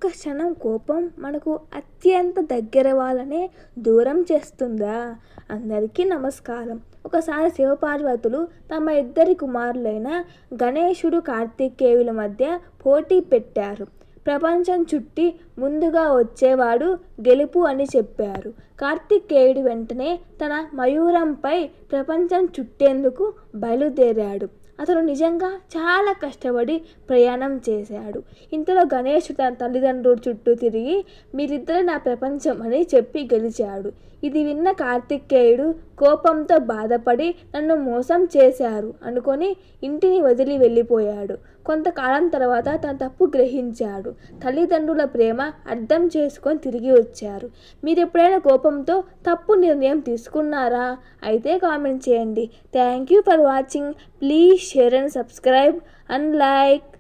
ఒక్క క్షణం కోపం మనకు అత్యంత దగ్గర వాళ్ళనే దూరం చేస్తుందా? అందరికీ నమస్కారం. ఒకసారి శివపార్వతులు తమ ఇద్దరి కుమారులైన గణేశుడు, కార్తికేయుల మధ్య పోటీ పెట్టారు. ప్రపంచం చుట్టి ముందుగా వచ్చేవాడు గెలుపు అని చెప్పారు. కార్తికేయుడు వెంటనే తన మయూరంపై ప్రపంచం చుట్టేందుకు బయలుదేరాడు. అతను నిజంగా చాలా కష్టపడి ప్రయాణం చేశాడు. ఇంతలో గణేశుడు తన తల్లిదండ్రుల చుట్టూ తిరిగి మీరిద్దరే నా ప్రపంచం అని చెప్పి గెలిచాడు. ఇది విన్న కార్తికేయుడు కోపంతో బాధపడి నన్ను మోసం చేశారు అనుకొని ఇంటిని వదిలి వెళ్ళిపోయాడు. కొంతకాలం తర్వాత తన తప్పు గ్రహించాడు. తల్లిదండ్రుల ప్రేమ అర్థం చేసుకొని తిరిగి వచ్చారు. మీరు ఎప్పుడైనా కోపంతో తప్పు నిర్ణయం తీసుకున్నారా? అయితే కామెంట్ చేయండి. Thank you for watching. Please share and subscribe and like.